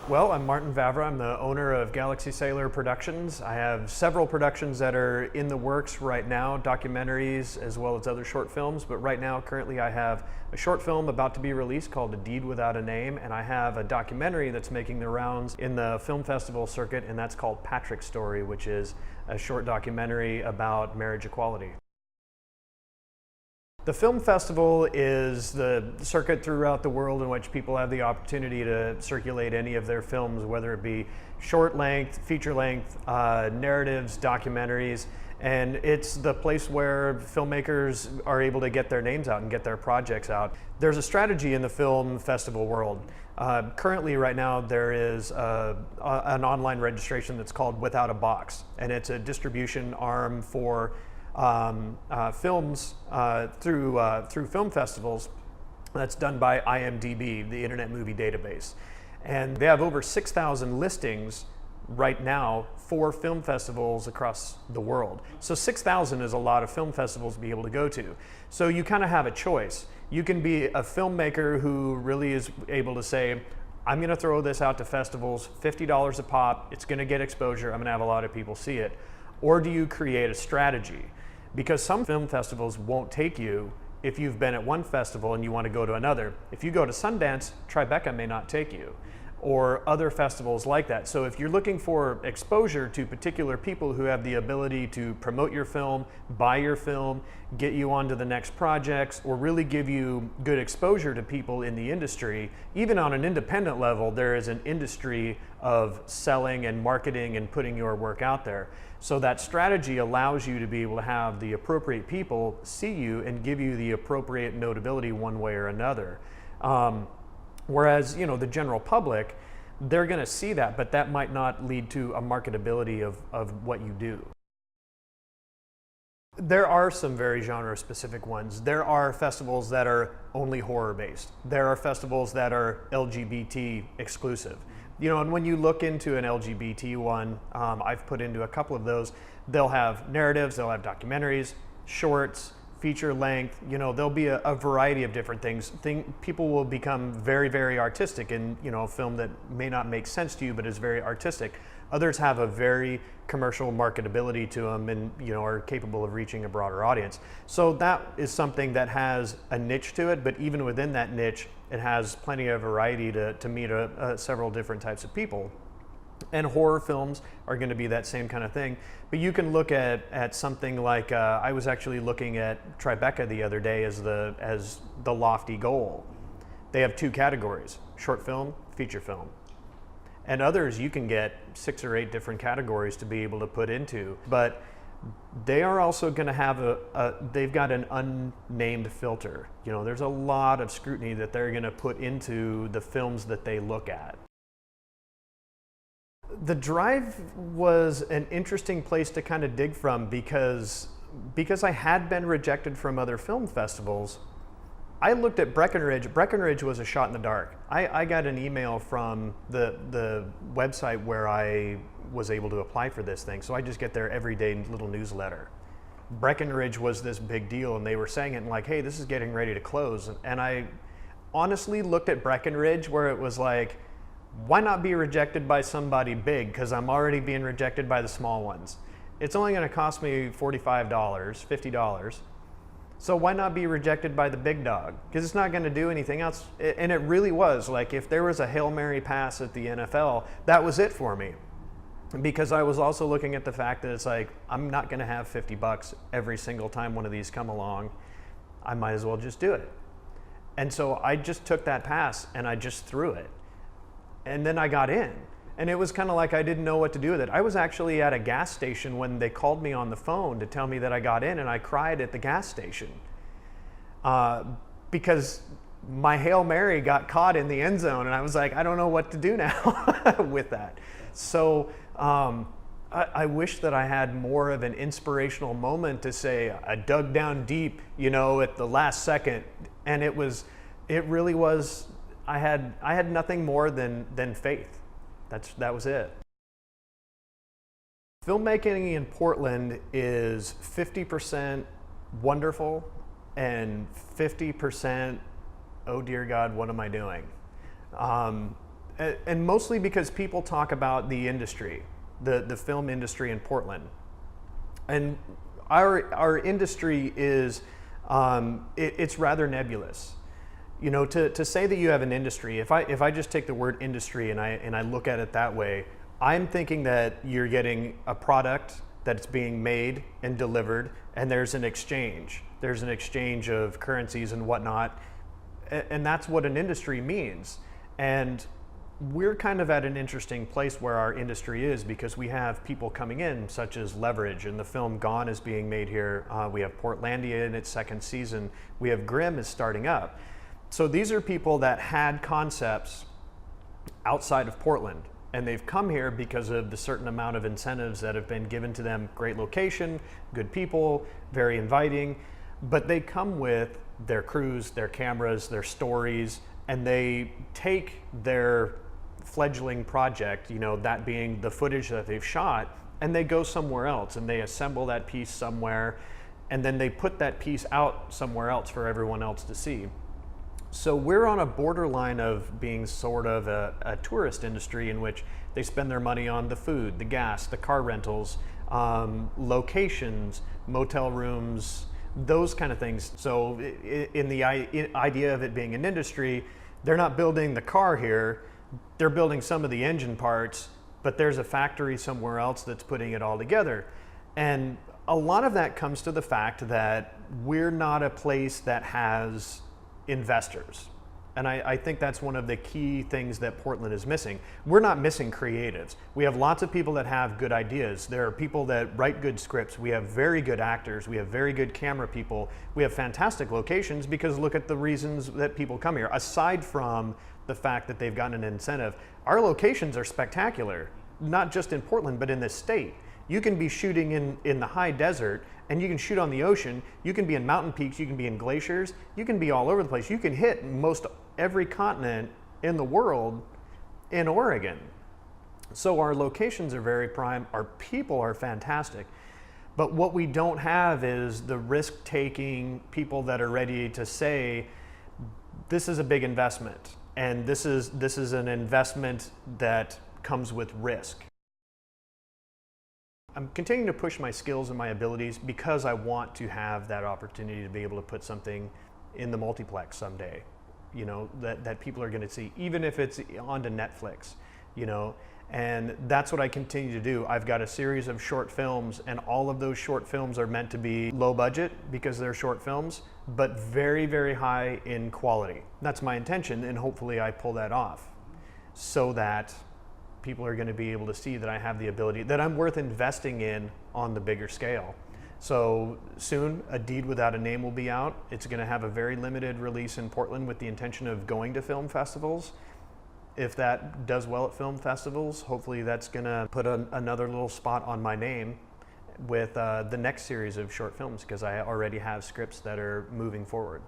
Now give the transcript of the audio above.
Well, I'm Martin Vavra. I'm the owner of Galaxy Sailor Productions. I have several productions that are in the works right now, documentaries as well as other short films. But right now, currently, I have a short film about to be released called A Deed Without a Name, and I have a documentary that's making the rounds in the film festival circuit, and that's called Patrick's Story, which is a short documentary about marriage equality. The film festival is the circuit throughout the world in which people have the opportunity to circulate any of their films, whether it be short length, feature length, narratives, documentaries, and it's the place where filmmakers are able to get their names out and get their projects out. There's a strategy in the film festival world. Currently right now there is an online registration that's called Without a Box, and it's a distribution arm for films through film festivals that's done by IMDb, the Internet Movie Database. And they have over 6,000 listings right now for film festivals across the world. So 6,000 is a lot of film festivals to be able to go to. So you kind of have a choice. You can be a filmmaker who really is able to say, I'm going to throw this out to festivals, $50 a pop, it's going to get exposure, I'm going to have a lot of people see it. Or do you create a strategy? Because some film festivals won't take you if you've been at one festival and you want to go to another. If you go to Sundance, Tribeca may not take you, or other festivals like that. So if you're looking for exposure to particular people who have the ability to promote your film, buy your film, get you onto the next projects, or really give you good exposure to people in the industry, even on an independent level, there is an industry of selling and marketing and putting your work out there. So that strategy allows you to be able to have the appropriate people see you and give you the appropriate notability one way or another. Whereas, you know, the general public, they're going to see that, but that might not lead to a marketability of what you do. There are some very genre-specific ones. There are festivals that are only horror-based. There are festivals that are LGBT exclusive. You know, and when you look into an LGBT one, I've put into a couple of those, they'll have narratives, they'll have documentaries, shorts, feature length, you know, there'll be a variety of different things. People will become very, very artistic in, you know, a film that may not make sense to you, but is very artistic. Others have a very commercial marketability to them and, you know, are capable of reaching a broader audience. So that is something that has a niche to it, but even within that niche, it has plenty of variety to meet several different types of people. And horror films are going to be that same kind of thing. But you can look at something like, I was actually looking at Tribeca the other day as the lofty goal. They have two categories, short film, feature film. And others you can get 6 or 8 different categories to be able to put into. But they are also going to have they've got an unnamed filter. You know, there's a lot of scrutiny that they're going to put into the films that they look at. The Drive was an interesting place to kind of dig from because I had been rejected from other film festivals. I looked at Breckenridge. Breckenridge was a shot in the dark. I got an email from the website where I was able to apply for this thing, so I just get their everyday little newsletter. Breckenridge was this big deal, and they were saying it and like, hey, this is getting ready to close. And I honestly looked at Breckenridge where it was like, why not be rejected by somebody big? Because I'm already being rejected by the small ones. It's only going to cost me $45, $50. So why not be rejected by the big dog? Because it's not going to do anything else. And it really was. Like, if there was a Hail Mary pass at the NFL, that was it for me. Because I was also looking at the fact that it's like, I'm not going to have $50 every single time one of these come along. I might as well just do it. And so I just took that pass and I just threw it. And then I got in. And it was kind of like I didn't know what to do with it. I was actually at a gas station when they called me on the phone to tell me that I got in, and I cried at the gas station because my Hail Mary got caught in the end zone, and I was like, I don't know what to do now with that. So I wish that I had more of an inspirational moment to say, I dug down deep, you know, at the last second, and it really was, I had nothing more than faith. That was it. Filmmaking in Portland is 50% wonderful and 50%, oh dear God, what am I doing? And mostly because people talk about the industry, the film industry in Portland. And our industry is, it's rather nebulous. You know, to say that you have an industry, if I just take the word industry and I look at it that way, I'm thinking that you're getting a product that's being made and delivered, and there's an exchange. There's an exchange of currencies and whatnot, and that's what an industry means. And we're kind of at an interesting place where our industry is, because we have people coming in such as Leverage, and the film Gone is being made here. We have Portlandia in its second season. We have Grimm is starting up. So these are people that had concepts outside of Portland, and they've come here because of the certain amount of incentives that have been given to them. Great location, good people, very inviting, but they come with their crews, their cameras, their stories, and they take their fledgling project, you know, that being the footage that they've shot, and they go somewhere else and they assemble that piece somewhere, and then they put that piece out somewhere else for everyone else to see. So we're on a borderline of being sort of a tourist industry in which they spend their money on the food, the gas, the car rentals, locations, motel rooms, those kind of things. So in the idea of it being an industry, they're not building the car here, they're building some of the engine parts, but there's a factory somewhere else that's putting it all together. And a lot of that comes to the fact that we're not a place that has investors. And I think that's one of the key things that Portland is missing. We're not missing creatives. We have lots of people that have good ideas. There are people that write good scripts. We have very good actors. We have very good camera people. We have fantastic locations, because look at the reasons that people come here. Aside from the fact that they've gotten an incentive, our locations are spectacular, not just in Portland, but in this state. You can be shooting in the high desert, and you can shoot on the ocean. You can be in mountain peaks, you can be in glaciers, you can be all over the place. You can hit most every continent in the world in Oregon. So our locations are very prime, our people are fantastic. But what we don't have is the risk-taking people that are ready to say, this is a big investment, and this is an investment that comes with risk. I'm continuing to push my skills and my abilities because I want to have that opportunity to be able to put something in the multiplex someday, you know, that people are going to see, even if it's onto Netflix, you know, and that's what I continue to do. I've got a series of short films, and all of those short films are meant to be low budget because they're short films, but very, very high in quality. That's my intention, and hopefully I pull that off so that people are going to be able to see that I have the ability, that I'm worth investing in on the bigger scale. So soon, A Deed Without a Name will be out. It's going to have a very limited release in Portland with the intention of going to film festivals. If that does well at film festivals, hopefully that's going to put another little spot on my name with the next series of short films, because I already have scripts that are moving forward.